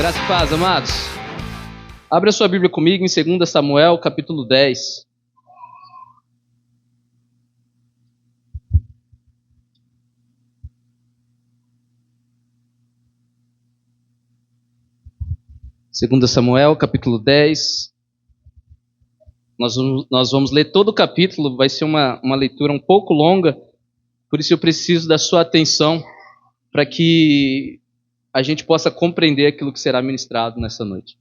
Graça e paz, amados. Abra sua Bíblia comigo em 2 Samuel, capítulo 10. Segunda Samuel, capítulo 10. Nós vamos ler todo o capítulo, vai ser uma leitura um pouco longa, por isso eu preciso da sua atenção para que a gente possa compreender aquilo que será ministrado nessa noite.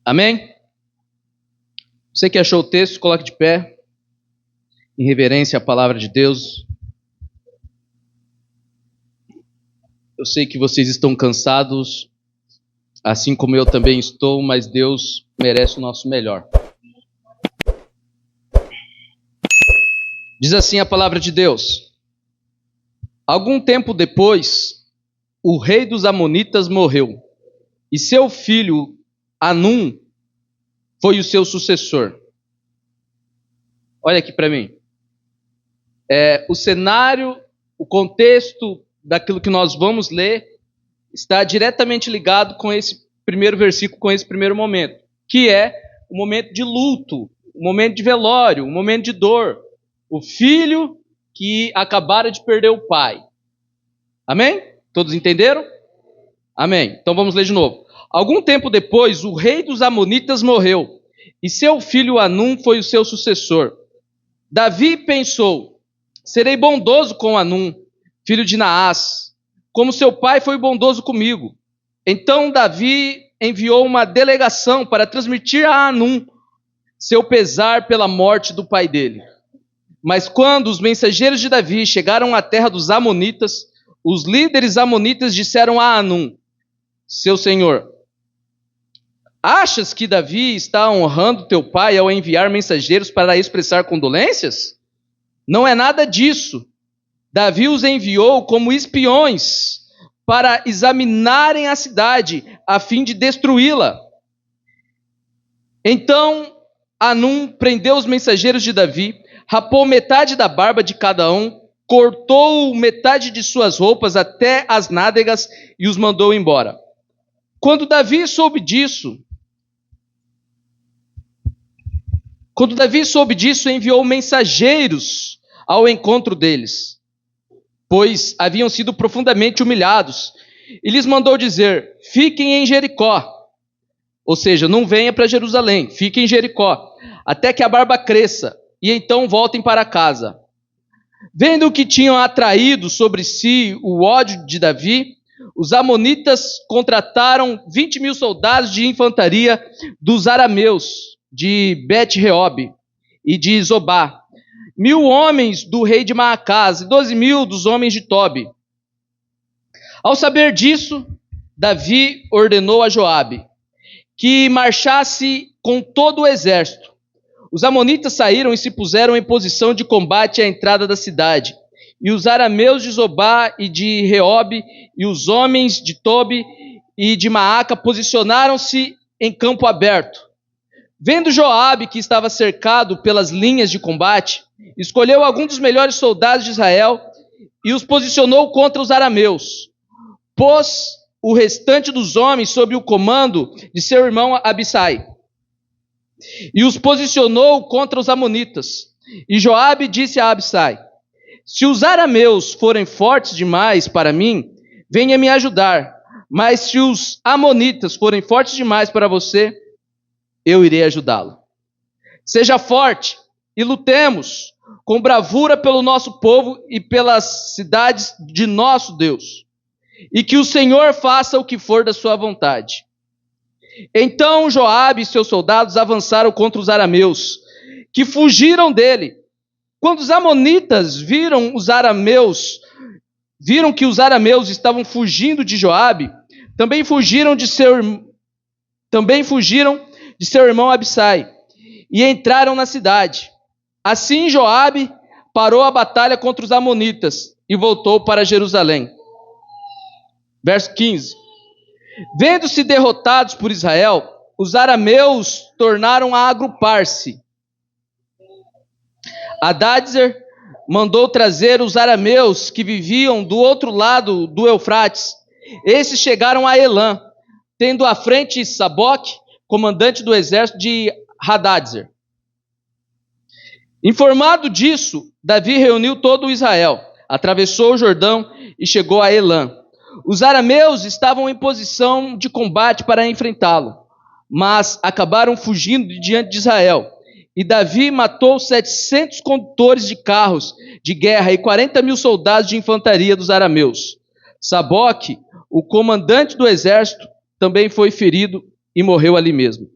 Amém? Você que achou o texto, coloque de pé, em reverência à palavra de Deus. Eu sei que vocês estão cansados, assim como eu também estou, mas Deus merece o nosso melhor. Diz assim a palavra de Deus: algum tempo depois, o rei dos Amonitas morreu, e seu filho Anum foi o seu sucessor. Olha aqui para mim. O cenário, o contexto daquilo que nós vamos ler está diretamente ligado com esse primeiro versículo, com esse primeiro momento, que é o momento de luto, o momento de velório, o momento de dor. O filho que acabara de perder o pai. Amém? Todos entenderam? Amém. Então vamos ler de novo. Algum tempo depois, o rei dos Amonitas morreu, e seu filho Anum foi o seu sucessor. Davi pensou: serei bondoso com Anum, filho de Naás, como seu pai foi bondoso comigo. Então Davi enviou uma delegação para transmitir a Anum seu pesar pela morte do pai dele. Mas quando os mensageiros de Davi chegaram à terra dos Amonitas, os líderes amonitas disseram a Anum, seu senhor: achas que Davi está honrando teu pai ao enviar mensageiros para expressar condolências? Não é nada disso. Davi os enviou como espiões para examinarem a cidade, a fim de destruí-la. Então Anum prendeu os mensageiros de Davi, rapou metade da barba de cada um, cortou metade de suas roupas até as nádegas e os mandou embora. Quando Davi soube disso, enviou mensageiros ao encontro deles, pois haviam sido profundamente humilhados, e lhes mandou dizer: fiquem em Jericó. Ou seja, não venha para Jerusalém, fiquem em Jericó, até que a barba cresça, e então voltem para casa. Vendo que tinham atraído sobre si o ódio de Davi, os amonitas contrataram 20.000 soldados de infantaria dos arameus, de Bet-Reob e de Zobá, 1.000 homens do rei de Maacás e 12.000 dos homens de Tobi. Ao saber disso, Davi ordenou a Joabe que marchasse com todo o exército. Os amonitas saíram e se puseram em posição de combate à entrada da cidade. E os arameus de Zobá e de Reob e os homens de Tobi e de Maaca posicionaram-se em campo aberto. Vendo Joabe que estava cercado pelas linhas de combate, escolheu alguns dos melhores soldados de Israel e os posicionou contra os arameus. Pôs o restante dos homens sob o comando de seu irmão Abissai e os posicionou contra os amonitas. E Joabe disse a Abissai: se os arameus forem fortes demais para mim, venha me ajudar. Mas se os amonitas forem fortes demais para você, eu irei ajudá-lo. Seja forte e lutemos com bravura pelo nosso povo e pelas cidades de nosso Deus. E que o Senhor faça o que for da sua vontade. Então Joabe e seus soldados avançaram contra os arameus, que fugiram dele. Quando os amonitas viram que os arameus estavam fugindo de Joabe, também fugiram de seu irmão Abissai e entraram na cidade. Assim Joabe parou a batalha contra os amonitas e voltou para Jerusalém. Verso 15. Vendo-se derrotados por Israel, os arameus tornaram a agrupar-se. Hadadezer, mandou trazer os arameus que viviam do outro lado do Eufrates. Esses chegaram a Elã, tendo à frente Saboque, comandante do exército de Hadadezer. Informado disso, Davi reuniu todo o Israel, atravessou o Jordão e chegou a Elã. Os arameus estavam em posição de combate para enfrentá-lo, mas acabaram fugindo de diante de Israel. E Davi matou 700 condutores de carros de guerra e 40.000 soldados de infantaria dos arameus. Saboque, o comandante do exército, também foi ferido e morreu ali mesmo.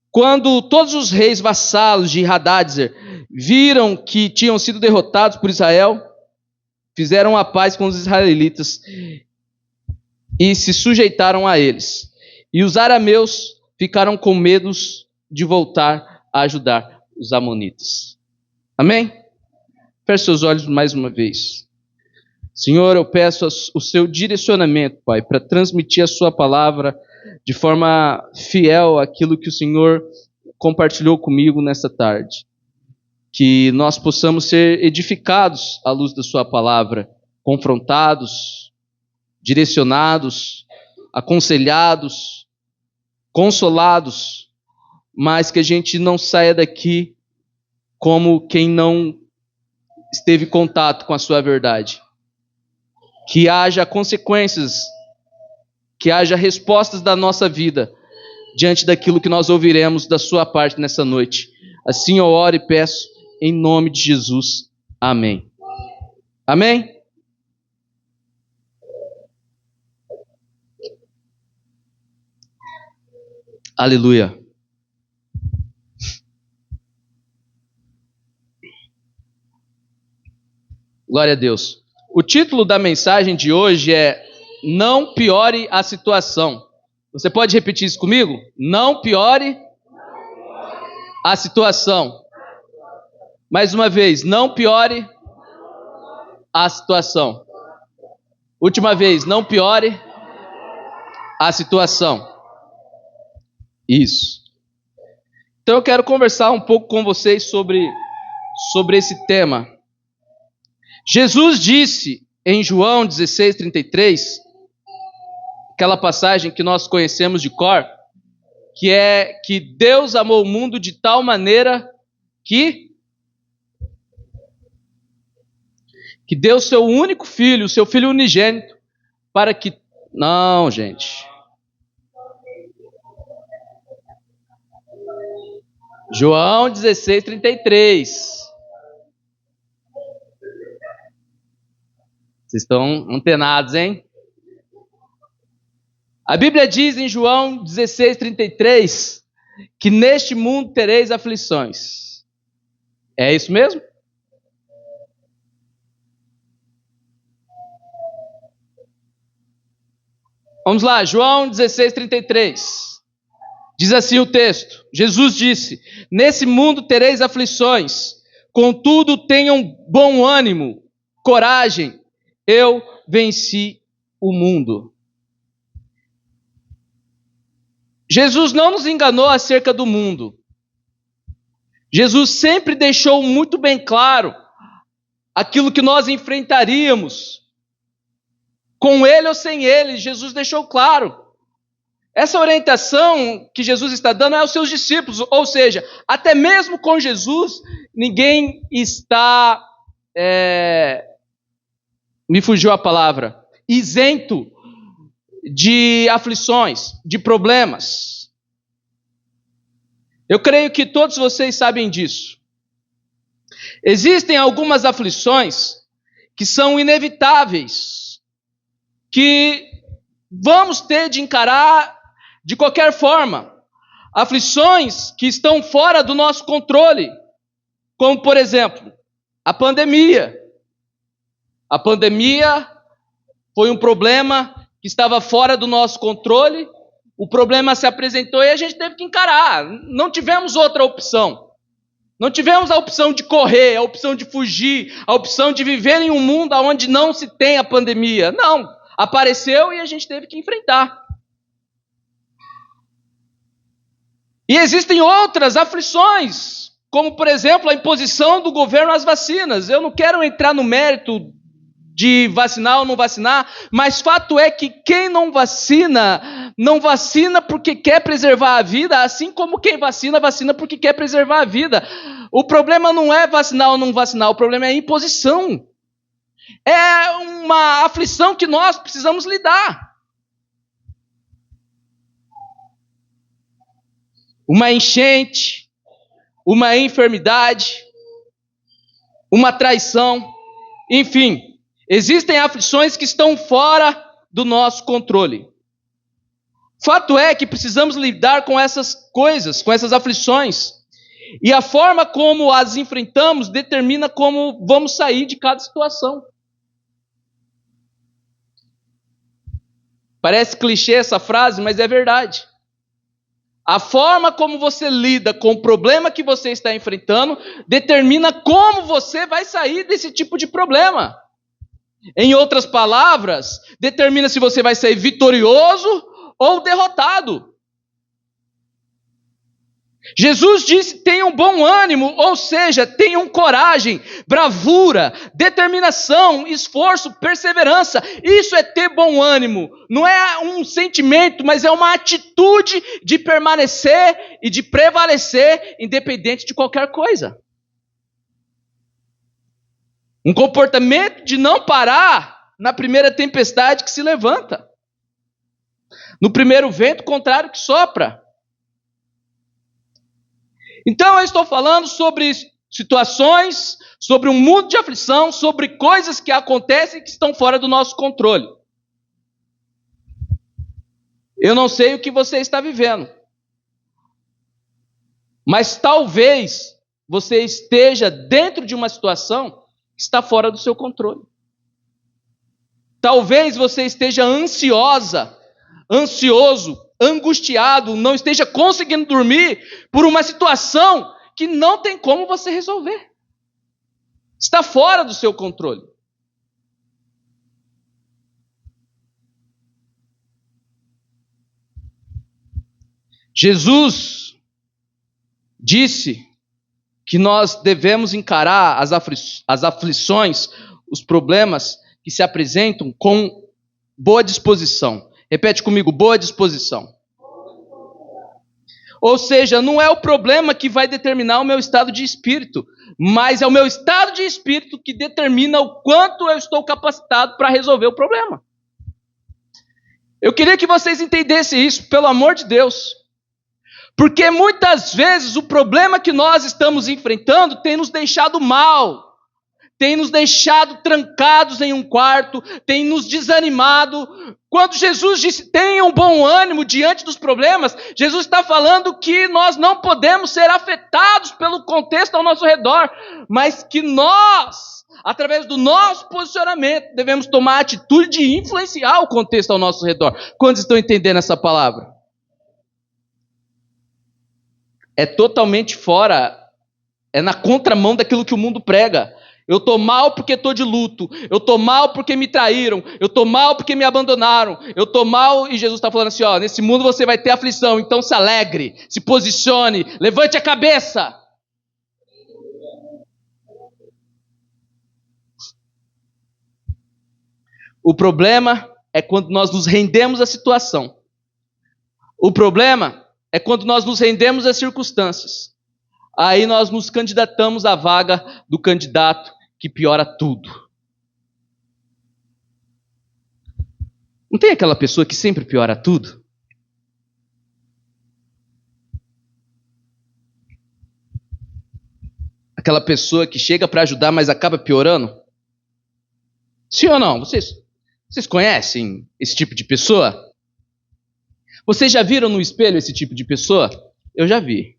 Quando todos os reis vassalos de Hadadezer viram que tinham sido derrotados por Israel, fizeram a paz com os israelitas e se sujeitaram a eles. E os arameus ficaram com medo de voltar a ajudar os amonitas. Amém? Feche seus olhos mais uma vez. Senhor, eu peço o seu direcionamento, Pai, para transmitir a sua palavra de forma fiel àquilo que o Senhor compartilhou comigo nesta tarde. Que nós possamos ser edificados à luz da sua palavra, confrontados, direcionados, aconselhados, consolados, mas que a gente não saia daqui como quem não esteve em contato com a sua verdade. Que haja consequências, que haja respostas da nossa vida diante daquilo que nós ouviremos da sua parte nessa noite. Assim eu oro e peço em nome de Jesus. Amém. Amém? Aleluia. Glória a Deus. O título da mensagem de hoje é Não piore a situação. Você pode repetir isso comigo? Não piore a situação. Mais uma vez, não piore a situação. Última vez, não piore a situação. Isso. Então eu quero conversar um pouco com vocês sobre esse tema. Jesus disse em João 16:33, aquela passagem que nós conhecemos de cor, que é que Deus amou o mundo de tal maneira que deu seu único filho, o seu filho unigênito, para que... Não, gente. João 16:33. Vocês estão antenados, hein? A Bíblia diz em João 16:33 que neste mundo tereis aflições. É isso mesmo? Vamos lá, João 16:33. Diz assim o texto. Jesus disse: nesse mundo tereis aflições, contudo tenham bom ânimo, coragem, eu venci o mundo. Jesus não nos enganou acerca do mundo. Jesus sempre deixou muito bem claro aquilo que nós enfrentaríamos. Com ele ou sem ele, Jesus deixou claro. Essa orientação que Jesus está dando é aos seus discípulos, ou seja, até mesmo com Jesus, ninguém está, me fugiu a palavra, isento de aflições, de problemas. Eu creio que todos vocês sabem disso. Existem algumas aflições que são inevitáveis, que vamos ter de encarar de qualquer forma. Aflições que estão fora do nosso controle, como por exemplo, a pandemia. A pandemia foi um problema que estava fora do nosso controle, o problema se apresentou e a gente teve que encarar. Não tivemos outra opção. Não tivemos a opção de correr, a opção de fugir, a opção de viver em um mundo onde não se tem a pandemia. Não. Apareceu e a gente teve que enfrentar. E existem outras aflições, como, por exemplo, a imposição do governo às vacinas. Eu não quero entrar no mérito de vacinar ou não vacinar, mas fato é que quem não vacina porque quer preservar a vida, assim como quem vacina, vacina porque quer preservar a vida. O problema não é vacinar ou não vacinar, o problema é a imposição. É uma aflição que nós precisamos lidar. Uma enchente, uma enfermidade, uma traição, enfim, existem aflições que estão fora do nosso controle. Fato é que precisamos lidar com essas coisas, com essas aflições. E a forma como as enfrentamos determina como vamos sair de cada situação. Parece clichê essa frase, mas é verdade. A forma como você lida com o problema que você está enfrentando determina como você vai sair desse tipo de problema. Em outras palavras, determina se você vai sair vitorioso ou derrotado. Jesus disse: tenham bom ânimo, ou seja, tenham coragem, bravura, determinação, esforço, perseverança. Isso é ter bom ânimo. Não é um sentimento, mas é uma atitude de permanecer e de prevalecer, independente de qualquer coisa. Um comportamento de não parar na primeira tempestade que se levanta, no primeiro vento contrário que sopra. Então eu estou falando sobre situações, sobre um mundo de aflição, sobre coisas que acontecem e que estão fora do nosso controle. Eu não sei o que você está vivendo, mas talvez você esteja dentro de uma situação que está fora do seu controle. Talvez você esteja ansioso, angustiado, não esteja conseguindo dormir por uma situação que não tem como você resolver. Está fora do seu controle. Jesus disse que nós devemos encarar as aflições, os problemas que se apresentam com boa disposição. Repete comigo: boa disposição. Ou seja, não é o problema que vai determinar o meu estado de espírito, mas é o meu estado de espírito que determina o quanto eu estou capacitado para resolver o problema. Eu queria que vocês entendessem isso, pelo amor de Deus. Porque muitas vezes o problema que nós estamos enfrentando tem nos deixado mal, tem nos deixado trancados em um quarto, tem nos desanimado. Quando Jesus disse: tenham bom ânimo diante dos problemas, Jesus está falando que nós não podemos ser afetados pelo contexto ao nosso redor, mas que nós, através do nosso posicionamento, devemos tomar a atitude de influenciar o contexto ao nosso redor. Quantos estão entendendo essa palavra? É totalmente fora, é na contramão daquilo que o mundo prega. Eu estou mal porque estou de luto, eu estou mal porque me traíram, eu estou mal porque me abandonaram, eu estou mal, e Jesus está falando assim: ó, nesse mundo você vai ter aflição, então se alegre, se posicione, levante a cabeça. O problema é quando nós nos rendemos à situação. O problema é quando nós nos rendemos às circunstâncias. Aí nós nos candidatamos à vaga do candidato que piora tudo. Não tem aquela pessoa que sempre piora tudo? Aquela pessoa que chega para ajudar, mas acaba piorando? Sim ou não? Vocês conhecem esse tipo de pessoa? Vocês já viram no espelho esse tipo de pessoa? Eu já vi.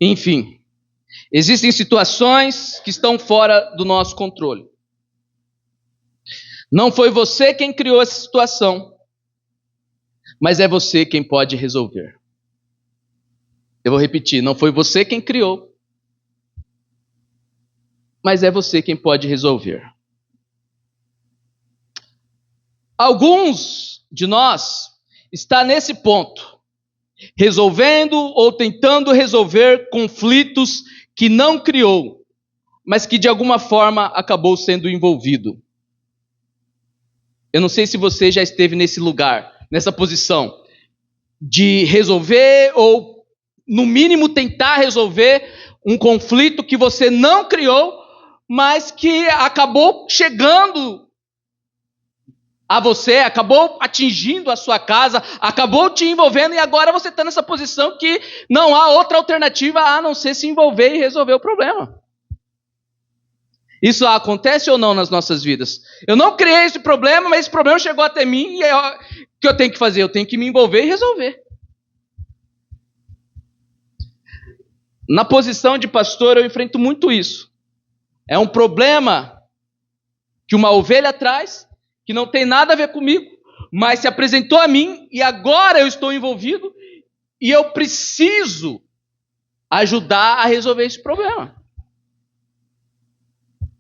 Enfim, existem situações que estão fora do nosso controle. Não foi você quem criou essa situação, mas é você quem pode resolver. Eu vou repetir: não foi você quem criou, mas é você quem pode resolver. Alguns de nós está nesse ponto, resolvendo ou tentando resolver conflitos que não criou, mas que de alguma forma acabou sendo envolvido. Eu não sei se você já esteve nesse lugar, nessa posição, de resolver ou, no mínimo, tentar resolver um conflito que você não criou, mas que acabou chegando a você, acabou atingindo a sua casa, acabou te envolvendo e agora você está nessa posição que não há outra alternativa a não ser se envolver e resolver o problema. Isso acontece ou não nas nossas vidas? Eu não criei esse problema, mas esse problema chegou até mim e o que eu tenho que fazer? Eu tenho que me envolver e resolver. Na posição de pastor eu enfrento muito isso. É um problema que uma ovelha traz, que não tem nada a ver comigo, mas se apresentou a mim e agora eu estou envolvido e eu preciso ajudar a resolver esse problema.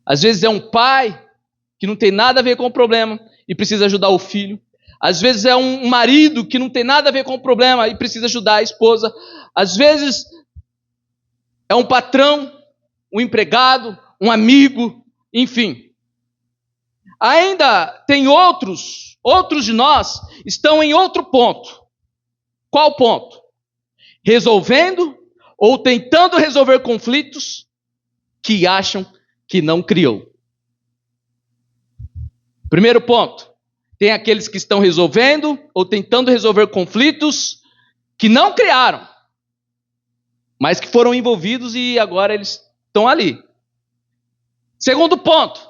Às vezes é um pai que não tem nada a ver com o problema e precisa ajudar o filho. Às vezes é um marido que não tem nada a ver com o problema e precisa ajudar a esposa. Às vezes é um patrão, um empregado, um amigo, enfim. Ainda tem outros de nós estão em outro ponto. Qual ponto? Resolvendo ou tentando resolver conflitos que acham que não criou. Primeiro ponto, tem aqueles que estão resolvendo ou tentando resolver conflitos que não criaram, mas que foram envolvidos e agora eles estão ali. Segundo ponto,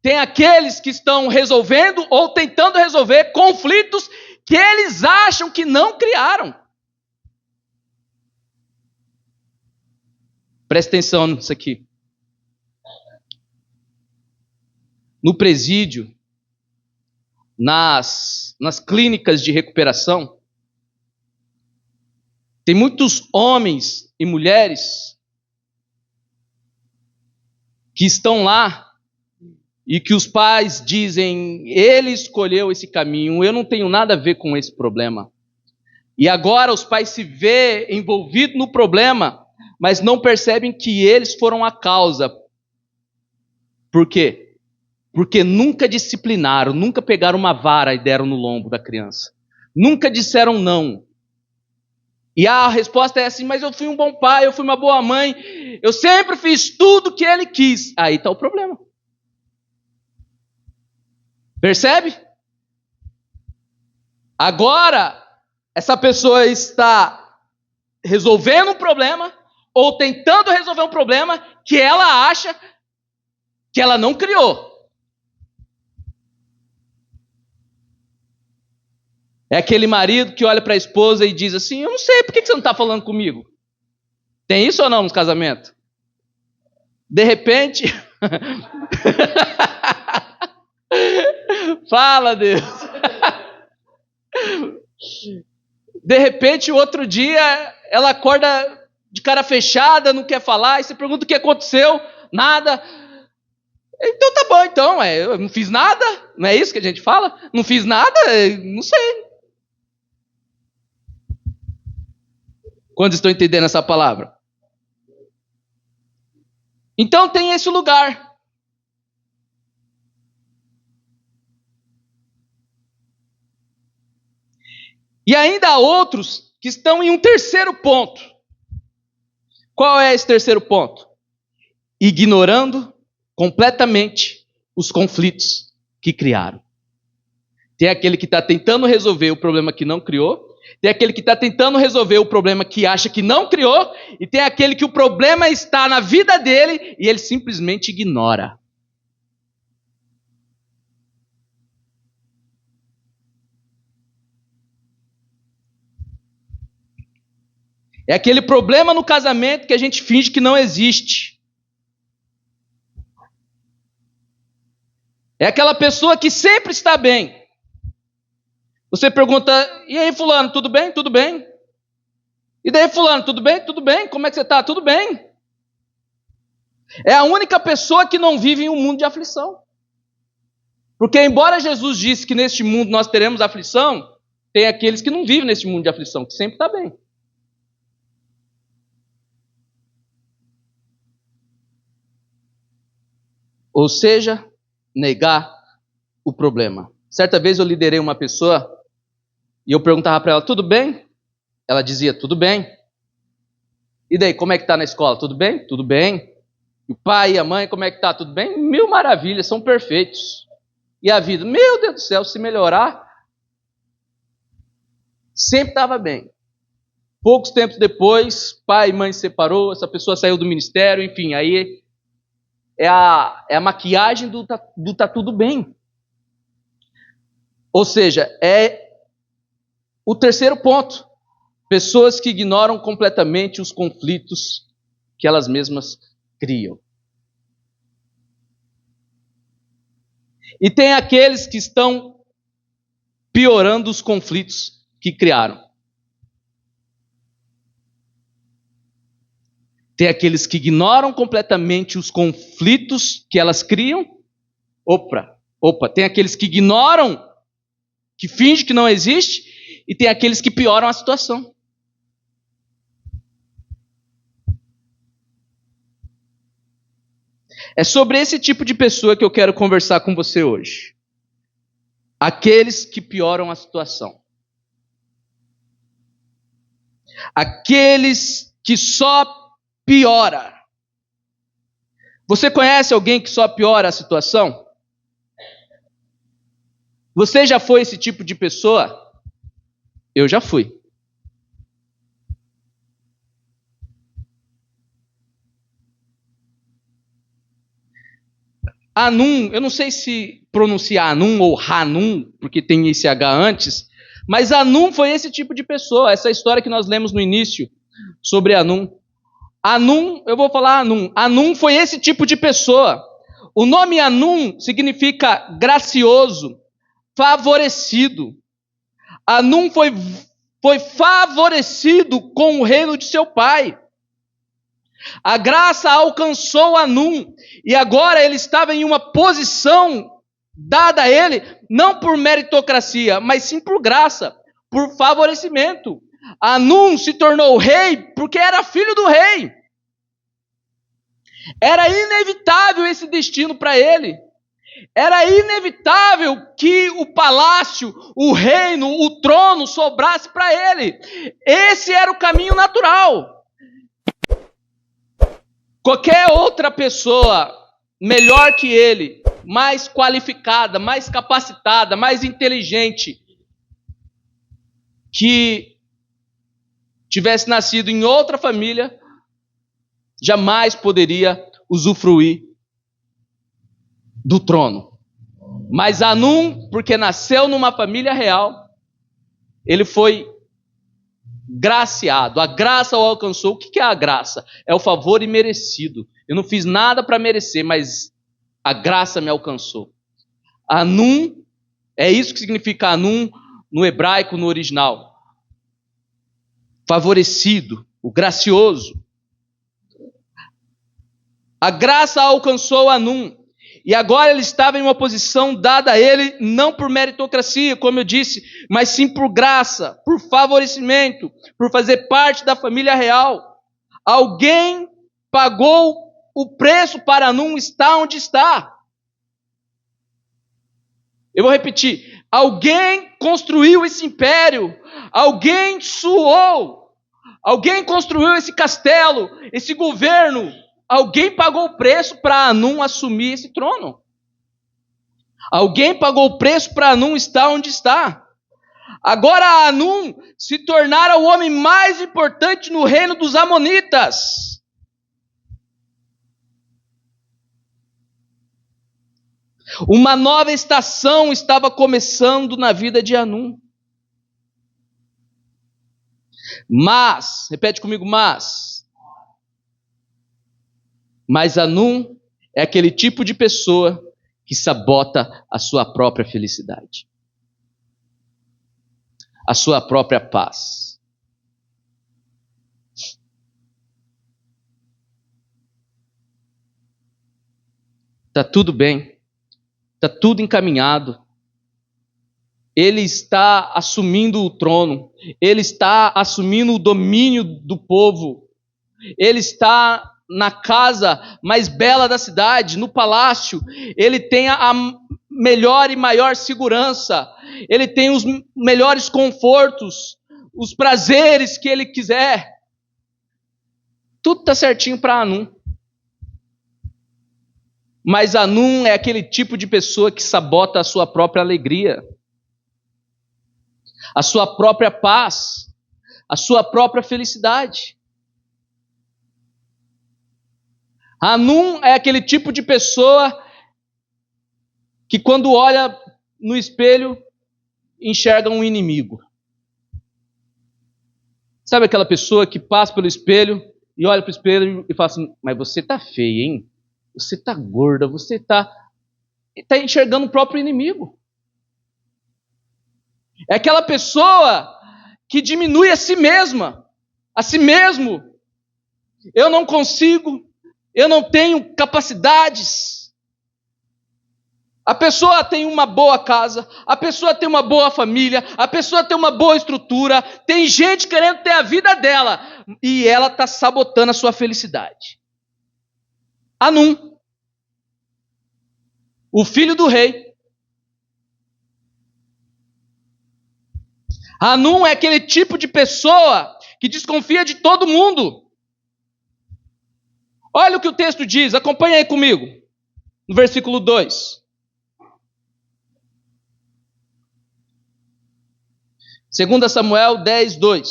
tem aqueles que estão resolvendo ou tentando resolver conflitos que eles acham que não criaram. Presta atenção nisso aqui. No presídio, nas clínicas de recuperação, tem muitos homens e mulheres que estão lá e que os pais dizem, ele escolheu esse caminho, eu não tenho nada a ver com esse problema. E agora os pais se vê envolvidos no problema, mas não percebem que eles foram a causa. Por quê? Porque nunca disciplinaram, nunca pegaram uma vara e deram no lombo da criança. Nunca disseram não. E a resposta é assim, mas eu fui um bom pai, eu fui uma boa mãe, eu sempre fiz tudo o que ele quis. Aí está o problema. Percebe? Agora, essa pessoa está resolvendo um problema ou tentando resolver um problema que ela acha que ela não criou. É aquele marido que olha para a esposa e diz assim, eu não sei, por que você não está falando comigo? Tem isso ou não nos casamentos? De repente... Fala, Deus. De repente, o outro dia, ela acorda de cara fechada, não quer falar, e você pergunta o que aconteceu, nada. Então tá bom, então, eu não fiz nada, não é isso que a gente fala? Não fiz nada, não sei. Quando estão entendendo essa palavra? Então tem esse lugar. E ainda há outros que estão em um terceiro ponto. Qual é esse terceiro ponto? Ignorando completamente os conflitos que criaram. Tem aquele que está tentando resolver o problema que não criou, tem aquele que está tentando resolver o problema que acha que não criou, e tem aquele que o problema está na vida dele e ele simplesmente ignora. É aquele problema no casamento que a gente finge que não existe. É aquela pessoa que sempre está bem. Você pergunta, e aí fulano, tudo bem? Tudo bem. E daí fulano, tudo bem? Tudo bem. Como é que você está? Tudo bem. É a única pessoa que não vive em um mundo de aflição. Porque embora Jesus disse que neste mundo nós teremos aflição, tem aqueles que não vivem neste mundo de aflição, que sempre está bem. Ou seja, negar o problema. Certa vez eu liderei uma pessoa e eu perguntava para ela, tudo bem? Ela dizia, tudo bem. E daí, como é que está na escola? Tudo bem? Tudo bem. E o pai e a mãe, como é que está? Tudo bem? Mil maravilhas, são perfeitos. E a vida, meu Deus do céu, se melhorar, sempre estava bem. Poucos tempos depois, pai e mãe se separou, essa pessoa saiu do ministério, enfim, aí é a maquiagem do tá tudo bem. Ou seja, é o terceiro ponto. Pessoas que ignoram completamente os conflitos que elas mesmas criam. E tem aqueles que estão piorando os conflitos que criaram. Tem aqueles que ignoram completamente os conflitos que elas criam. Tem aqueles que ignoram, que fingem que não existe, e tem aqueles que pioram a situação. É sobre esse tipo de pessoa que eu quero conversar com você hoje. Aqueles que pioram a situação. Aqueles que só piora. Você conhece alguém que só piora a situação? Você já foi esse tipo de pessoa? Eu já fui. Anum, eu não sei se pronuncia Anum ou Hanum, porque tem esse H antes, mas Anum foi esse tipo de pessoa, essa história que nós lemos no início sobre Anum. Anum, eu vou falar Anum. Anum foi esse tipo de pessoa. O nome Anum significa gracioso, favorecido. Anum foi favorecido com o reino de seu pai. A graça alcançou Anum e agora ele estava em uma posição dada a ele, não por meritocracia, mas sim por graça, por favorecimento. Anum se tornou rei porque era filho do rei. Era inevitável esse destino para ele. Era inevitável que o palácio, o reino, o trono sobrasse para ele. Esse era o caminho natural. Qualquer outra pessoa melhor que ele, mais qualificada, mais capacitada, mais inteligente, que tivesse nascido em outra família, jamais poderia usufruir do trono. Mas Anum, porque nasceu numa família real, ele foi graciado. A graça o alcançou. O que é a graça? É o favor imerecido. Eu não fiz nada para merecer, mas a graça me alcançou. Anum, é isso que significa Anum no hebraico, no original. Favorecido, o gracioso. A graça alcançou Anum. E agora ele estava em uma posição dada a ele, não por meritocracia, como eu disse, mas sim por graça, por favorecimento, por fazer parte da família real. Alguém pagou o preço para Anum estar onde está. Eu vou repetir. Alguém construiu esse império. Alguém suou. Alguém construiu esse castelo, esse governo. Alguém pagou o preço para Anum assumir esse trono. Alguém pagou o preço para Anum estar onde está. Agora Anum se tornara o homem mais importante no reino dos Amonitas. Uma nova estação estava começando na vida de Anum. Mas, repete comigo, mas Anum é aquele tipo de pessoa que sabota a sua própria felicidade, a sua própria paz. Tá tudo bem. está tudo encaminhado. Ele está assumindo o trono, ele está assumindo o domínio do povo, ele está na casa mais bela da cidade, no palácio, ele tem a melhor e maior segurança, ele tem os melhores confortos, os prazeres que ele quiser. Tudo está certinho para Hanum. Mas Hanum é aquele tipo de pessoa que sabota a sua própria alegria, a sua própria paz, a sua própria felicidade. Hanum é aquele tipo de pessoa que quando olha no espelho, enxerga um inimigo. Sabe aquela pessoa que passa pelo espelho e olha para o espelho e fala assim, mas você tá feia, hein? Você tá gorda, você tá enxergando o próprio inimigo. É aquela pessoa que diminui a si mesma, a si mesmo. Eu não consigo, eu não tenho capacidades. A pessoa tem uma boa casa, a pessoa tem uma boa família, a pessoa tem uma boa estrutura, tem gente querendo ter a vida dela, e ela está sabotando a sua felicidade. Hanum, o filho do rei. Hanum é aquele tipo de pessoa que desconfia de todo mundo. Olha o que o texto diz, acompanha aí comigo, no versículo 2. 2 Samuel 10, 2.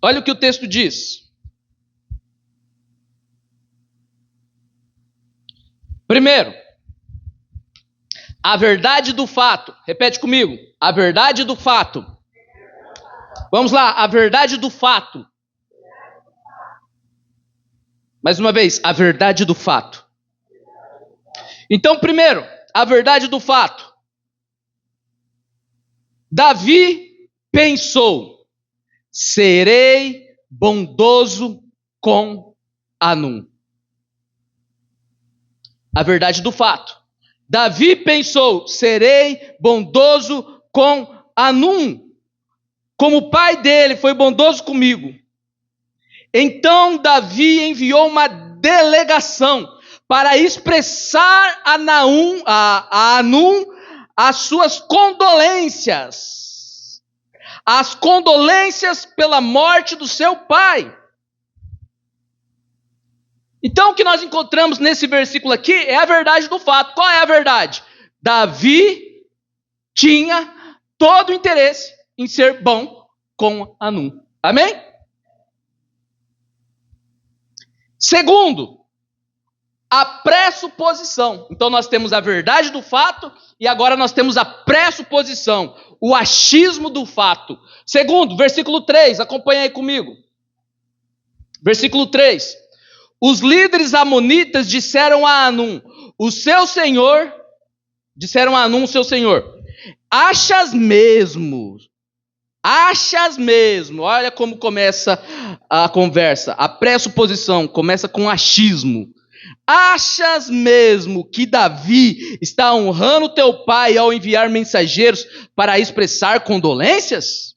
Olha o que o texto diz. Primeiro, a verdade do fato. Repete comigo. A verdade do fato. Vamos lá, a verdade do fato. Mais uma vez, a verdade do fato. Então, primeiro, a verdade do fato. Davi pensou, serei bondoso com Hanum. A verdade do fato. Davi pensou, serei bondoso com Hanum, como o pai dele foi bondoso comigo. Então Davi enviou uma delegação para expressar a Hanum as suas condolências. As condolências pela morte do seu pai. Então o que nós encontramos nesse versículo aqui é a verdade do fato. Qual é a verdade? Davi tinha todo o interesse em ser bom com Hanum. Amém? Segundo, a pressuposição. Então nós temos a verdade do fato e agora nós temos a pressuposição, o achismo do fato. Segundo, versículo 3, acompanha aí comigo. Versículo 3. Os líderes amonitas disseram a Hanum, o seu senhor, achas mesmo, olha como começa a conversa, a pressuposição começa com achismo. Achas mesmo que Davi está honrando teu pai ao enviar mensageiros para expressar condolências?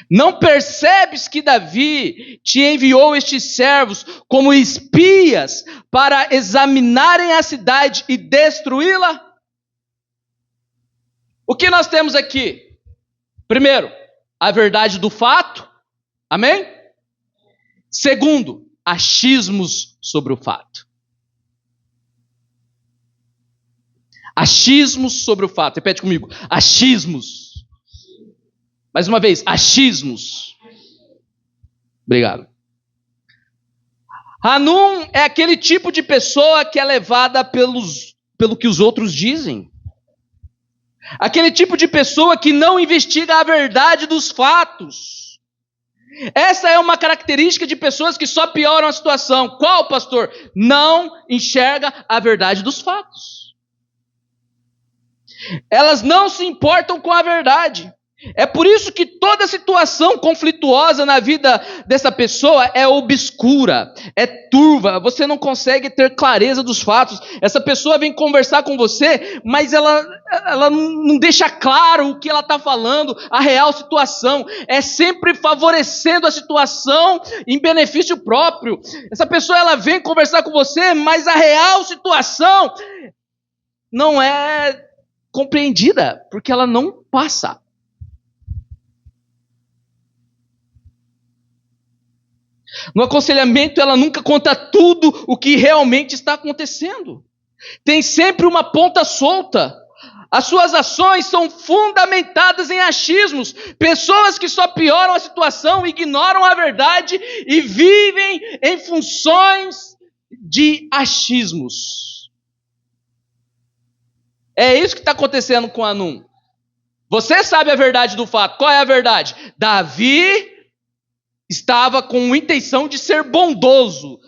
Não percebes que Davi te enviou estes servos como espias para examinarem a cidade e destruí-la? O que nós temos aqui? Primeiro, a verdade do fato. Amém? Segundo, achismos sobre o fato. Achismos sobre o fato. Repete comigo. Achismos. Mais uma vez, achismos. Obrigado. Hanum é aquele tipo de pessoa que é levada pelo que os outros dizem. Aquele tipo de pessoa que não investiga a verdade dos fatos. Essa é uma característica de pessoas que só pioram a situação. Qual, pastor? Não enxerga a verdade dos fatos. Elas não se importam com a verdade. É por isso que toda situação conflituosa na vida dessa pessoa é obscura, é turva, você não consegue ter clareza dos fatos. Essa pessoa vem conversar com você, mas ela não deixa claro o que ela está falando, a real situação. É sempre favorecendo a situação em benefício próprio. Essa pessoa ela vem conversar com você, mas a real situação não é compreendida, porque ela não passa. No aconselhamento, ela nunca conta tudo o que realmente está acontecendo. Tem sempre uma ponta solta. As suas ações são fundamentadas em achismos. Pessoas que só pioram a situação, ignoram a verdade e vivem em funções de achismos. É isso que está acontecendo com Hanum. Você sabe a verdade do fato. Qual é a verdade? Davi estava com a intenção de ser bondoso.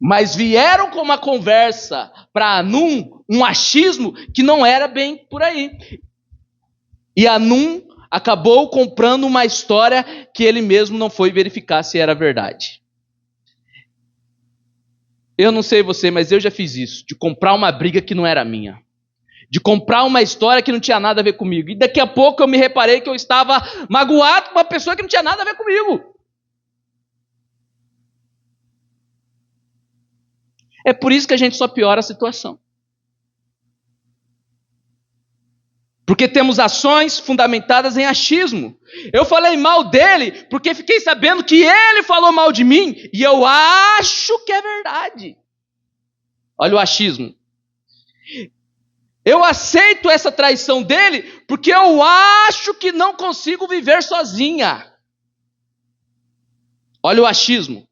Mas vieram com uma conversa para Hanum, um achismo que não era bem por aí. E Hanum acabou comprando uma história que ele mesmo não foi verificar se era verdade. Eu não sei você, mas eu já fiz isso, de comprar uma briga que não era minha. De comprar uma história que não tinha nada a ver comigo. E daqui a pouco eu me reparei que eu estava magoado com uma pessoa que não tinha nada a ver comigo. É por isso que a gente só piora a situação. Porque temos ações fundamentadas em achismo. Eu falei mal dele porque fiquei sabendo que ele falou mal de mim e eu acho que é verdade. Olha o achismo. Eu aceito essa traição dele porque eu acho que não consigo viver sozinha. Olha o achismo.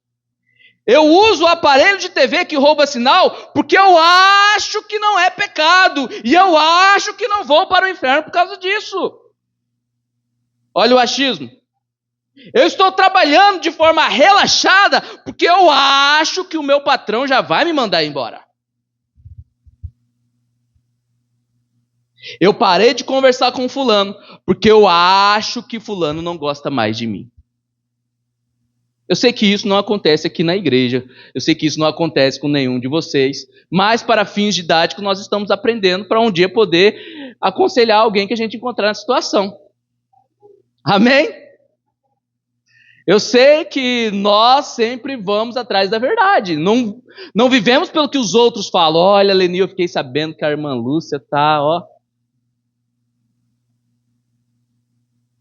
Eu uso o aparelho de TV que rouba sinal porque eu acho que não é pecado. E eu acho que não vou para o inferno por causa disso. Olha o achismo. Eu estou trabalhando de forma relaxada porque eu acho que o meu patrão já vai me mandar embora. Eu parei de conversar com fulano porque eu acho que fulano não gosta mais de mim. Eu sei que isso não acontece aqui na igreja, eu sei que isso não acontece com nenhum de vocês, mas para fins didáticos nós estamos aprendendo para um dia poder aconselhar alguém que a gente encontrar na situação. Amém? Eu sei que nós sempre vamos atrás da verdade, não vivemos pelo que os outros falam. Olha, Leni, eu fiquei sabendo que a irmã Lúcia tá, ó.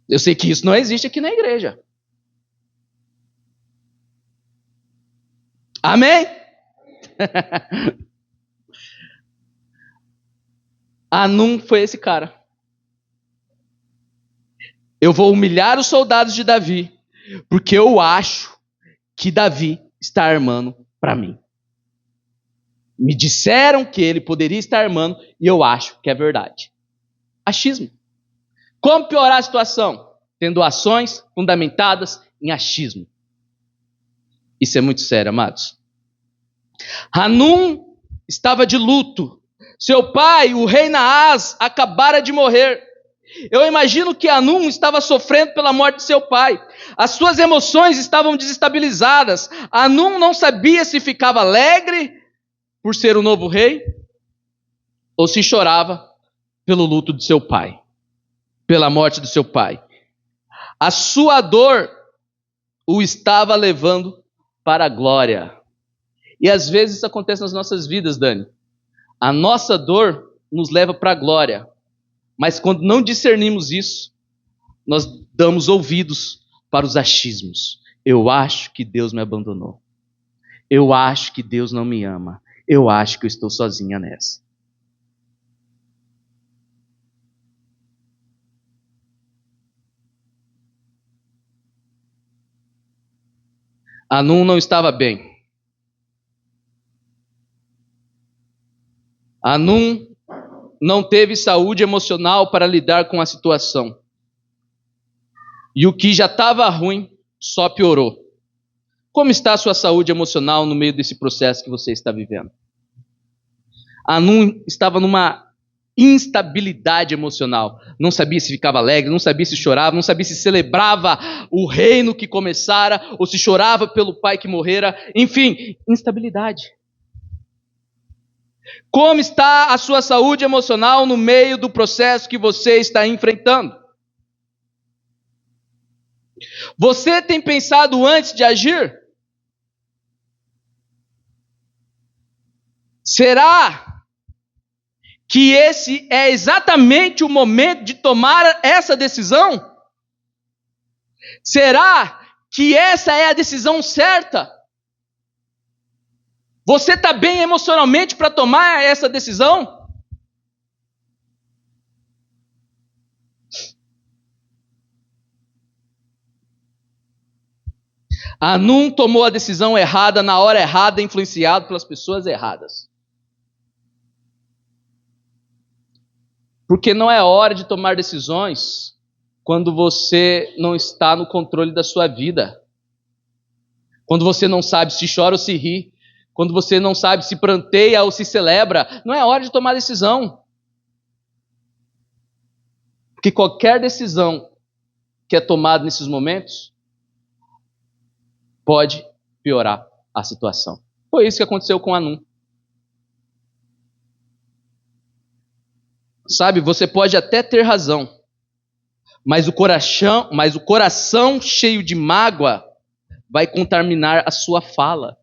Eu sei que isso não existe aqui na igreja. Amém? Hanum foi esse cara. Eu vou humilhar os soldados de Davi, porque eu acho que Davi está armando para mim. Me disseram que ele poderia estar armando e eu acho que é verdade. Achismo. Como piorar a situação? Tendo ações fundamentadas em achismo. Isso é muito sério, amados. Hanum estava de luto. Seu pai, o rei Naás, acabara de morrer. Eu imagino que Hanum estava sofrendo pela morte de seu pai. As suas emoções estavam desestabilizadas. Hanum não sabia se ficava alegre por ser o novo rei ou se chorava pelo luto de seu pai, pela morte do seu pai. A sua dor o estava levando para a glória. E às vezes isso acontece nas nossas vidas, Dani. A nossa dor nos leva para a glória. Mas quando não discernimos isso, nós damos ouvidos para os achismos. Eu acho que Deus me abandonou. Eu acho que Deus não me ama. Eu acho que eu estou sozinha nessa. Hanum não estava bem. Hanum não teve saúde emocional para lidar com a situação. E o que já estava ruim só piorou. Como está a sua saúde emocional no meio desse processo que você está vivendo? Hanum estava numa instabilidade emocional. Não sabia se ficava alegre, não sabia se chorava, não sabia se celebrava o reino que começara, ou se chorava pelo pai que morrera. Enfim, instabilidade. Como está a sua saúde emocional no meio do processo que você está enfrentando? Você tem pensado antes de agir? Será que esse é exatamente o momento de tomar essa decisão? Será que essa é a decisão certa? Você está bem emocionalmente para tomar essa decisão? Anum tomou a decisão errada na hora errada, influenciado pelas pessoas erradas. Porque não é hora de tomar decisões quando você não está no controle da sua vida. Quando você não sabe se chora ou se ri. Quando você não sabe se pranteia ou se celebra. Não é hora de tomar decisão. Porque qualquer decisão que é tomada nesses momentos pode piorar a situação. Foi isso que aconteceu com Anum. Sabe, você pode até ter razão, mas o coração cheio de mágoa vai contaminar a sua fala.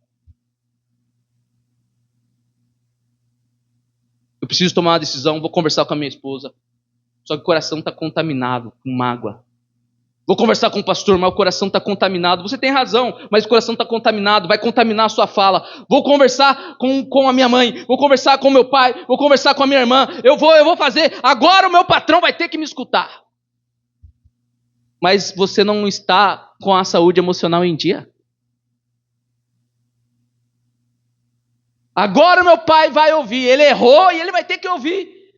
Eu preciso tomar uma decisão, vou conversar com a minha esposa, só que o coração está contaminado com mágoa. Vou conversar com o pastor, mas o coração está contaminado. Você tem razão, mas o coração está contaminado, vai contaminar a sua fala. Vou conversar com a minha mãe, vou conversar com o meu pai, vou conversar com a minha irmã. Eu vou fazer. Agora o meu patrão vai ter que me escutar. Mas você não está com a saúde emocional em dia. Agora o meu pai vai ouvir. Ele errou e ele vai ter que ouvir.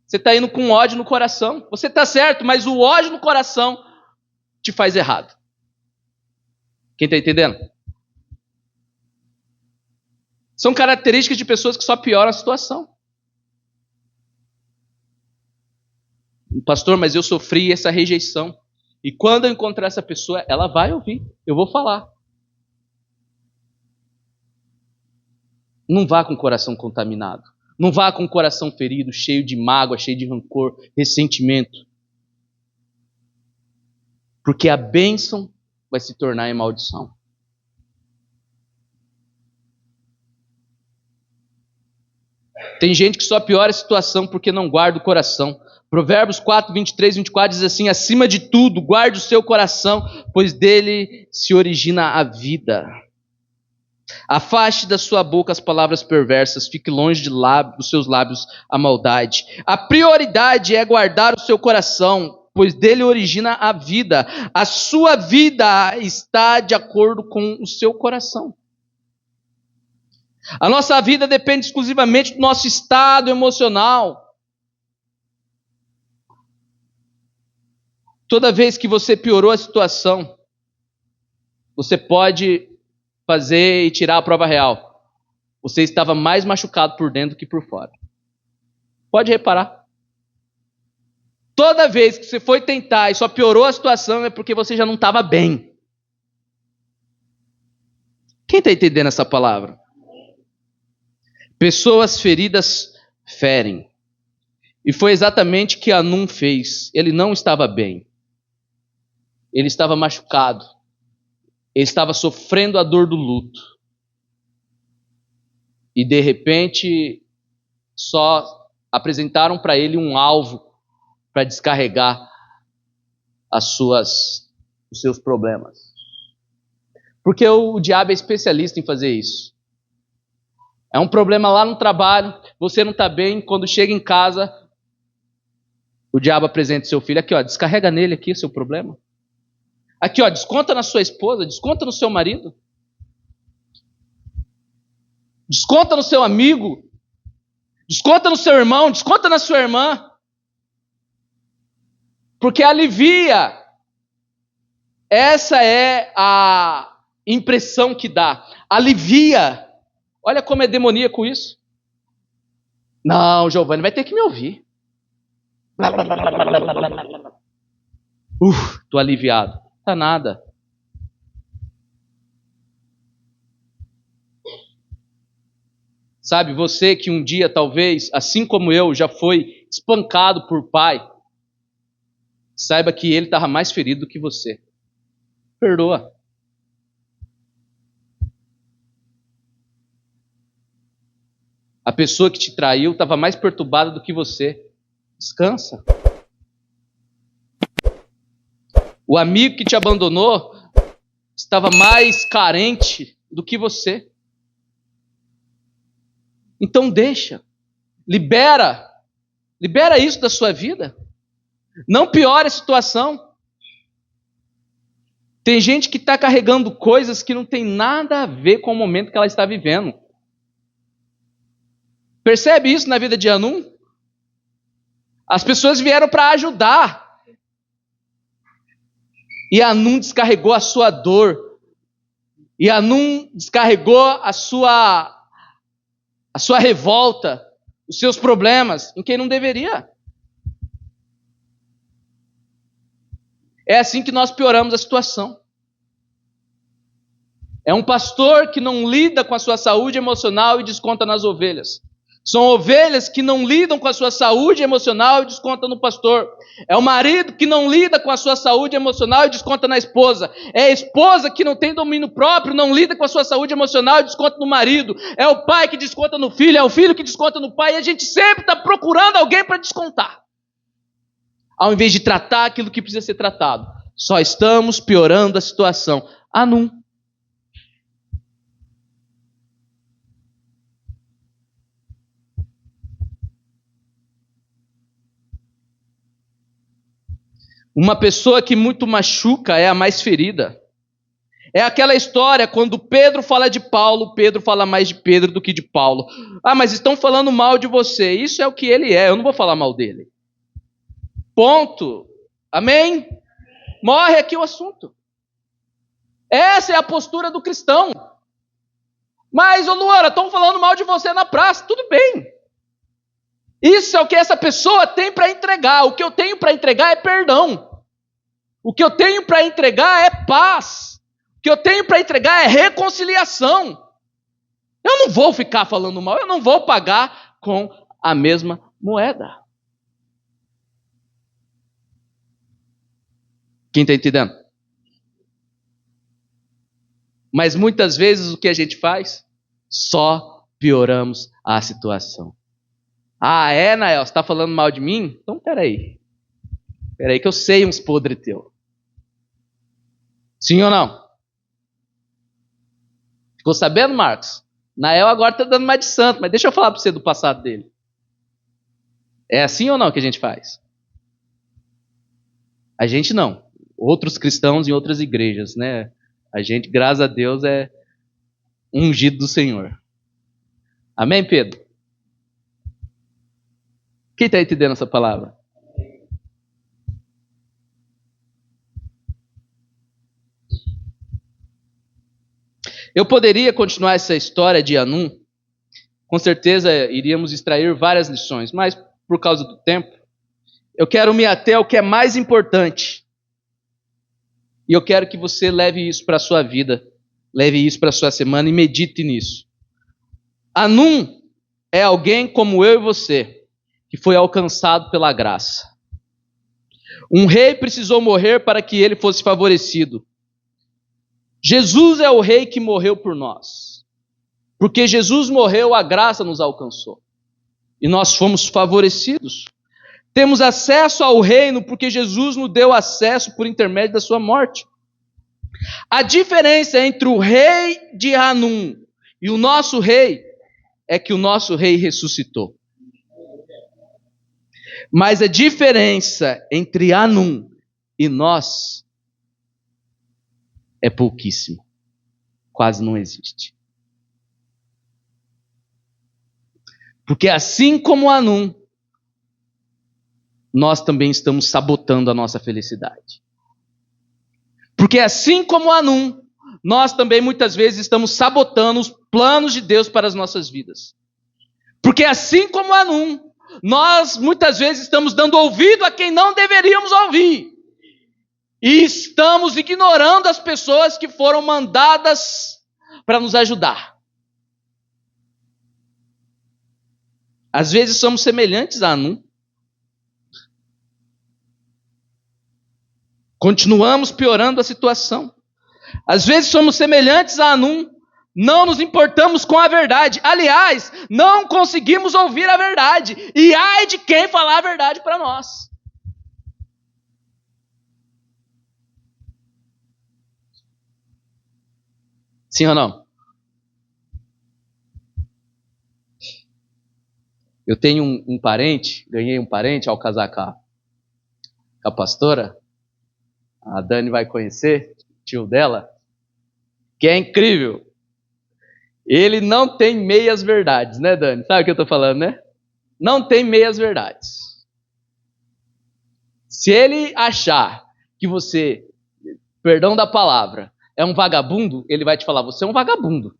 Você está indo com ódio no coração. Você está certo, mas o ódio no coração te faz errado. Quem está entendendo? São características de pessoas que só pioram a situação. Pastor, mas eu sofri essa rejeição. E quando eu encontrar essa pessoa, ela vai ouvir. Eu vou falar. Não vá com o coração contaminado. Não vá com o coração ferido, cheio de mágoa, cheio de rancor, ressentimento. Porque a bênção vai se tornar em maldição. Tem gente que só piora a situação porque não guarda o coração. Provérbios 4, 23, 24 diz assim: acima de tudo, guarde o seu coração, pois dele se origina a vida. Afaste da sua boca as palavras perversas, fique longe dos seus lábios a maldade. A prioridade é guardar o seu coração, pois dele origina a vida. A sua vida está de acordo com o seu coração. A nossa vida depende exclusivamente do nosso estado emocional. Toda vez que você piorou a situação, você pode fazer e tirar a prova real. Você estava mais machucado por dentro que por fora. Pode reparar. Toda vez que você foi tentar e só piorou a situação é porque você já não estava bem. Quem está entendendo essa palavra? Pessoas feridas ferem. E foi exatamente o que Anum fez. Ele não estava bem. Ele estava machucado. Ele estava sofrendo a dor do luto. E de repente, só apresentaram para ele um alvo para descarregar os seus problemas. Porque o diabo é especialista em fazer isso. É um problema lá no trabalho, você não está bem, quando chega em casa, o diabo apresenta seu filho, aqui ó, descarrega nele aqui o seu problema. Aqui ó, desconta na sua esposa, desconta no seu marido. Desconta no seu amigo. Desconta no seu irmão, desconta na sua irmã. Porque alivia. Essa é a impressão que dá. Alivia. Olha como é demoníaco isso. Não, Giovanni vai ter que me ouvir. Tô aliviado. Tá nada. Sabe, você que um dia talvez, assim como eu, já foi espancado por pai, saiba que ele estava mais ferido do que você. Perdoa. A pessoa que te traiu estava mais perturbada do que você. Descansa. O amigo que te abandonou estava mais carente do que você. Então deixa. Libera isso da sua vida. Não piore a situação. Tem gente que está carregando coisas que não tem nada a ver com o momento que ela está vivendo. Percebe isso na vida de Hanum? As pessoas vieram para ajudar. E Hanum descarregou a sua dor. E Hanum descarregou a sua revolta, os seus problemas, em quem não deveria. É assim que nós pioramos a situação. É um pastor que não lida com a sua saúde emocional e desconta nas ovelhas. São ovelhas que não lidam com a sua saúde emocional e desconta no pastor. É o marido que não lida com a sua saúde emocional e desconta na esposa. É a esposa que não tem domínio próprio, não lida com a sua saúde emocional e desconta no marido. É o pai que desconta no filho, é o filho que desconta no pai. E a gente sempre está procurando alguém para descontar. Ao invés de tratar aquilo que precisa ser tratado. Só estamos piorando a situação. Hanum. Uma pessoa que muito machuca é a mais ferida. É aquela história, quando Pedro fala de Paulo, Pedro fala mais de Pedro do que de Paulo. Ah, mas estão falando mal de você. Isso é o que ele é, eu não vou falar mal dele. Ponto. Amém? Morre aqui o assunto. Essa é a postura do cristão. Mas, ô Luana, estão falando mal de você na praça. Tudo bem. Isso é o que essa pessoa tem para entregar. O que eu tenho para entregar é perdão. O que eu tenho para entregar é paz. O que eu tenho para entregar é reconciliação. Eu não vou ficar falando mal, eu não vou pagar com a mesma moeda. Quem está entendendo? Mas muitas vezes o que a gente faz? Só pioramos a situação. Ah, é, Nael? Você está falando mal de mim? Então, peraí. Peraí que eu sei uns podres teu. Sim ou não? Ficou sabendo, Marcos? Nael agora está dando mais de santo, mas deixa eu falar para você do passado dele. É assim ou não que a gente faz? A gente não. Outros cristãos em outras igrejas, né? A gente, graças a Deus, é ungido do Senhor. Amém, Pedro? Quem está entendendo essa palavra? Eu poderia continuar essa história de Hanum. Com certeza iríamos extrair várias lições, mas por causa do tempo, eu quero me ater ao que é mais importante. E eu quero que você leve isso para a sua vida, leve isso para a sua semana e medite nisso. Hanum é alguém como eu e você, que foi alcançado pela graça. Um rei precisou morrer para que ele fosse favorecido. Jesus é o rei que morreu por nós. Porque Jesus morreu, a graça nos alcançou. E nós fomos favorecidos. Temos acesso ao reino porque Jesus nos deu acesso por intermédio da sua morte. A diferença entre o rei de Hanum e o nosso rei é que o nosso rei ressuscitou. Mas a diferença entre Hanum e nós é pouquíssimo. Quase não existe. Porque assim como Hanum, nós também estamos sabotando a nossa felicidade. Porque assim como Hanum, nós também muitas vezes estamos sabotando os planos de Deus para as nossas vidas. Porque assim como Anum, nós muitas vezes estamos dando ouvido a quem não deveríamos ouvir. E estamos ignorando as pessoas que foram mandadas para nos ajudar. Às vezes somos semelhantes a Anum. Continuamos piorando a situação. Às vezes somos semelhantes a Anum. Não nos importamos com a verdade. Aliás, não conseguimos ouvir a verdade. E ai de quem falar a verdade para nós. Sim ou não? Eu tenho um parente, ganhei um parente ao casar com a pastora. A Dani vai conhecer, tio dela, que é incrível. Ele não tem meias verdades, né, Dani? Sabe o que eu estou falando, né? Não tem meias verdades. Se ele achar que você, perdão da palavra, é um vagabundo, ele vai te falar, você é um vagabundo.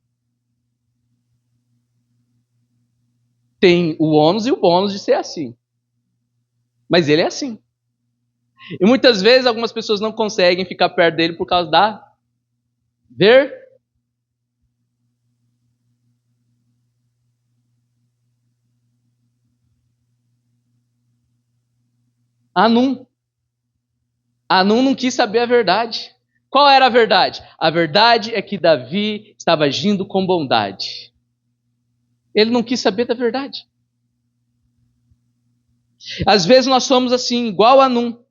Tem o ônus e o bônus de ser assim. Mas ele é assim. E muitas vezes algumas pessoas não conseguem ficar perto dele por causa da Anum. Anum não quis saber a verdade. Qual era a verdade? A verdade é que Davi estava agindo com bondade. Ele não quis saber da verdade. Às vezes nós somos assim, igual a Anum.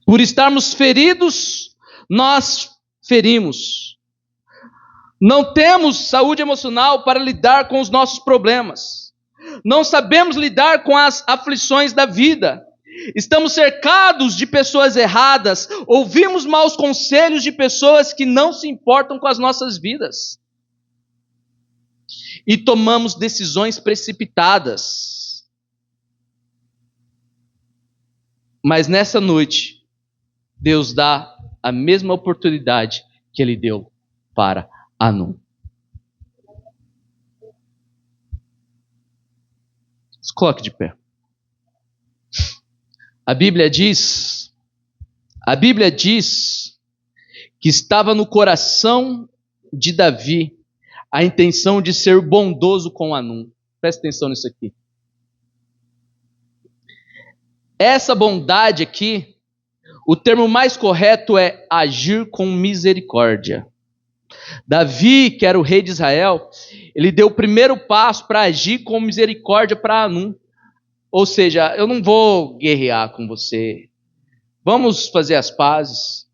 Por estarmos feridos, nós ferimos. Não temos saúde emocional para lidar com os nossos problemas. Não sabemos lidar com as aflições da vida. Estamos cercados de pessoas erradas. Ouvimos maus conselhos de pessoas que não se importam com as nossas vidas. E tomamos decisões precipitadas. Mas nessa noite, Deus dá a mesma oportunidade que Ele deu para Anum. Se coloque de pé. A Bíblia diz que estava no coração de Davi a intenção de ser bondoso com Anum. Presta atenção nisso aqui. Essa bondade aqui, o termo mais correto é agir com misericórdia. Davi, que era o rei de Israel, ele deu o primeiro passo para agir com misericórdia para Anum. Ou seja, eu não vou guerrear com você. Vamos fazer as pazes.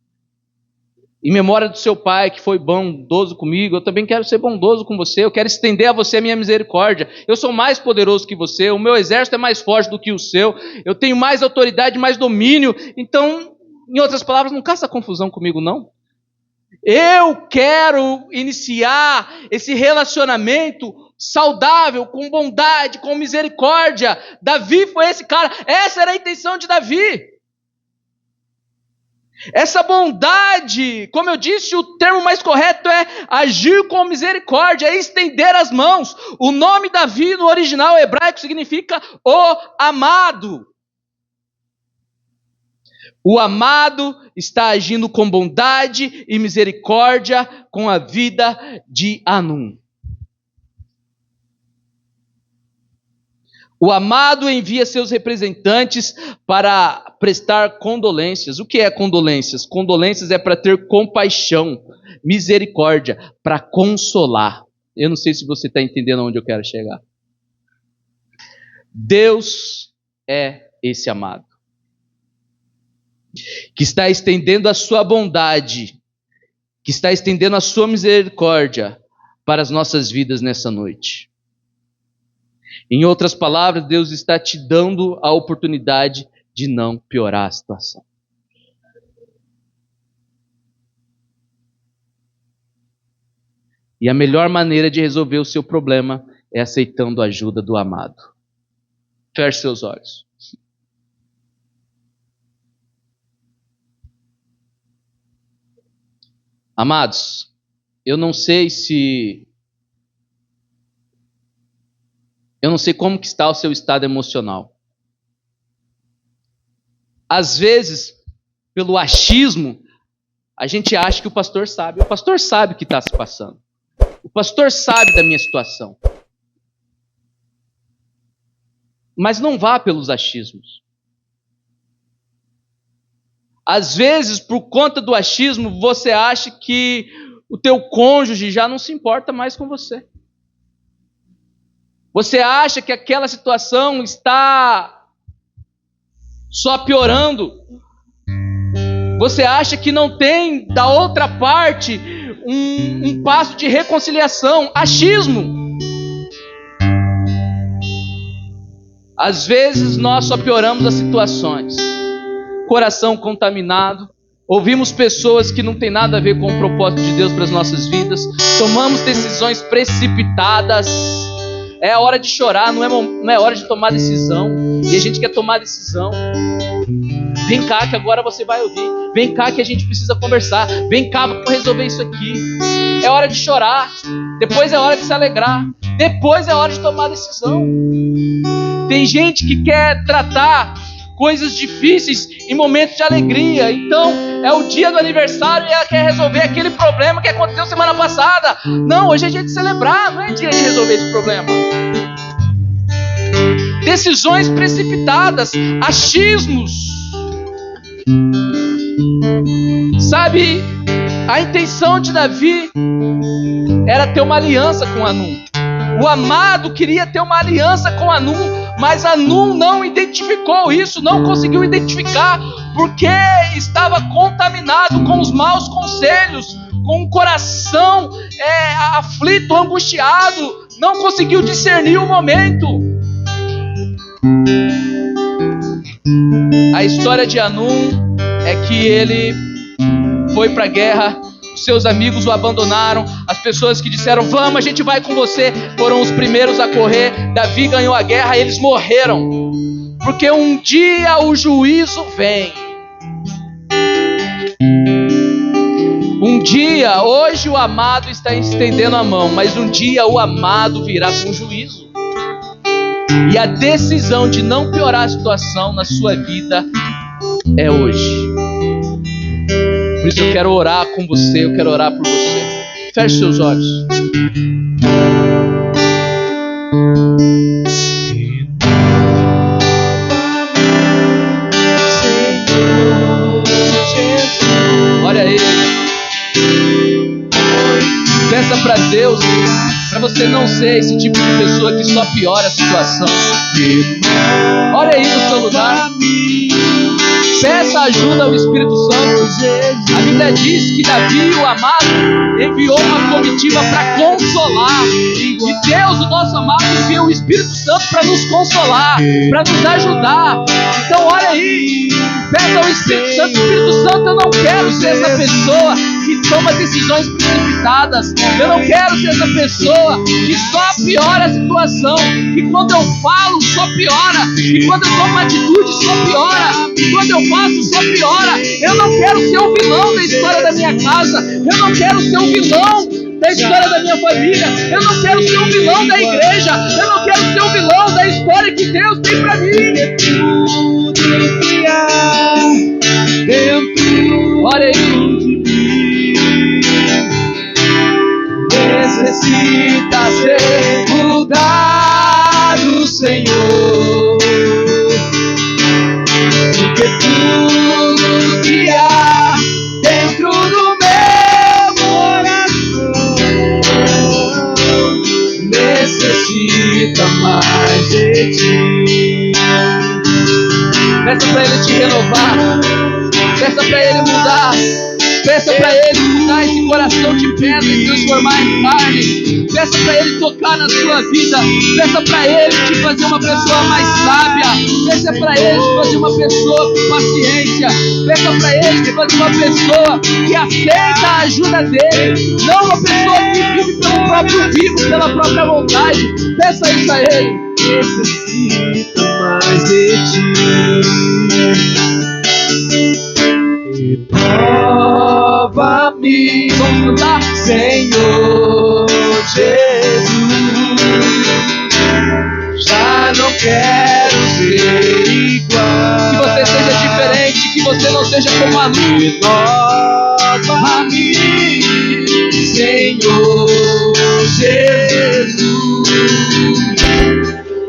Em memória do seu pai, que foi bondoso comigo, eu também quero ser bondoso com você. Eu quero estender a você a minha misericórdia. Eu sou mais poderoso que você. O meu exército é mais forte do que o seu. Eu tenho mais autoridade, mais domínio. Então, em outras palavras, não caça confusão comigo, não. Eu quero iniciar esse relacionamento saudável, com bondade, com misericórdia. Davi foi esse cara. Essa era a intenção de Davi. Essa bondade, como eu disse, o termo mais correto é agir com misericórdia, é estender as mãos. O nome Davi no original hebraico significa o amado. O amado está agindo com bondade e misericórdia com a vida de Anum. O amado envia seus representantes para prestar condolências. O que é condolências? Condolências é para ter compaixão, misericórdia, para consolar. Eu não sei se você está entendendo onde eu quero chegar. Deus é esse amado, que está estendendo a sua bondade, que está estendendo a sua misericórdia para as nossas vidas nessa noite. Em outras palavras, Deus está te dando a oportunidade de não piorar a situação. E a melhor maneira de resolver o seu problema é aceitando a ajuda do amado. Feche seus olhos. Amados, eu não sei se Eu não sei como que está o seu estado emocional. Às vezes, pelo achismo, a gente acha que o pastor sabe. O pastor sabe o que está se passando. O pastor sabe da minha situação. Mas não vá pelos achismos. Às vezes, por conta do achismo, você acha que o teu cônjuge já não se importa mais com você. Você acha que aquela situação está só piorando. Você acha que não tem da outra parte um passo de reconciliação. Achismo. Às vezes nós só pioramos as situações. Coração contaminado. Ouvimos pessoas que não tem nada a ver com o propósito de Deus para as nossas vidas. Tomamos decisões precipitadas. É a hora de chorar, não é hora de tomar decisão. E a gente quer tomar decisão. Vem cá que agora você vai ouvir. Vem cá que a gente precisa conversar. Vem cá, vamos resolver isso aqui. É hora de chorar. Depois é hora de se alegrar. Depois é hora de tomar decisão. Tem gente que quer tratar coisas difíceis em momentos de alegria. Então, é o dia do aniversário e ela quer resolver aquele problema que aconteceu semana passada. Não, hoje é dia de celebrar, não é dia de resolver esse problema. Decisões precipitadas, achismos. Sabe, a intenção de Davi era ter uma aliança com Hanum. O amado queria ter uma aliança com Hanum, mas Hanum não identificou isso, não conseguiu identificar, porque estava contaminado com os maus conselhos, com o coração aflito, angustiado, não conseguiu discernir o momento. A história de Hanum é que ele foi para a guerra. Seus amigos o abandonaram. As pessoas que disseram, vamos, a gente vai com você, foram os primeiros a correr. Davi ganhou a guerra, eles morreram. Porque um dia o juízo vem. Um dia, hoje o amado está estendendo a mão, mas um dia o amado virá com juízo. E a decisão de não piorar a situação na sua vida é hoje. Por isso eu quero orar com você, eu quero orar por você. Feche seus olhos. Olha aí. Peça para Deus, para você não ser esse tipo de pessoa que só piora a situação. Olha aí no seu lugar. Peça ajuda ao Espírito Santo. A Bíblia diz que Davi, o amado, enviou uma comitiva para consolar. E Deus, o nosso amado, enviou o Espírito Santo para nos consolar, para nos ajudar. Então olha aí, peça ao Espírito Santo. Espírito Santo, eu não quero ser essa pessoa que toma decisões precipitadas. Eu não quero ser essa pessoa que só piora a situação, que quando eu falo só piora, que quando eu tomo uma atitude só piora, que quando eu faço só piora. Eu não quero ser o vilão da história da minha casa. Eu não quero ser o vilão da história da minha família. Eu não quero ser o vilão da igreja. Eu não quero ser o vilão da história que Deus tem pra mim. Olha aí. Necessita ser mudado, Senhor, porque tudo que há dentro do meu coração necessita mais de ti. Peça para Ele te renovar, peça para Ele mudar. Peça para Ele mudar esse coração de pedra e transformar em carne. Peça para Ele tocar na sua vida. Peça para Ele te fazer uma pessoa mais sábia. Peça para Ele te fazer uma pessoa com paciência. Peça para Ele te fazer uma pessoa que aceita a ajuda dEle. Não uma pessoa que vive pelo próprio vivo, pela própria vontade. Peça isso a Ele. Necessito mais de ti. Prova-me, vamos cantar, Senhor Jesus, seja como a luz. Renova-me, Senhor Jesus.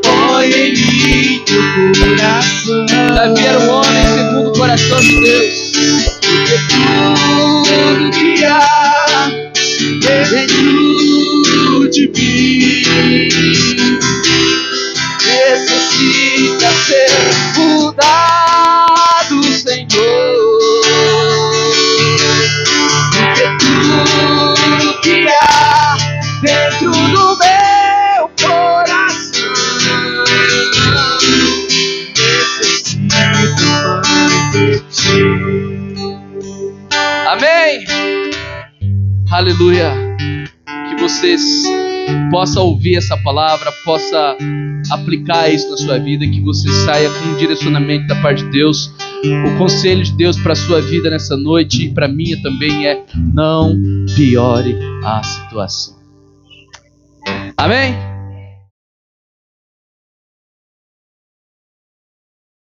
Põe em mim teu coração. Davi era um homem segundo o coração de Deus. Porque tudo que há dentro de mim necessita ser mudado, Senhor. Porque tudo que há dentro do meu coração necessita mais de ti. Amém. Aleluia. Que vocês possam ouvir essa palavra, possa aplicar isso na sua vida, que você saia com um direcionamento da parte de Deus. O conselho de Deus para a sua vida nessa noite e para a minha também é: não piore a situação. Amém?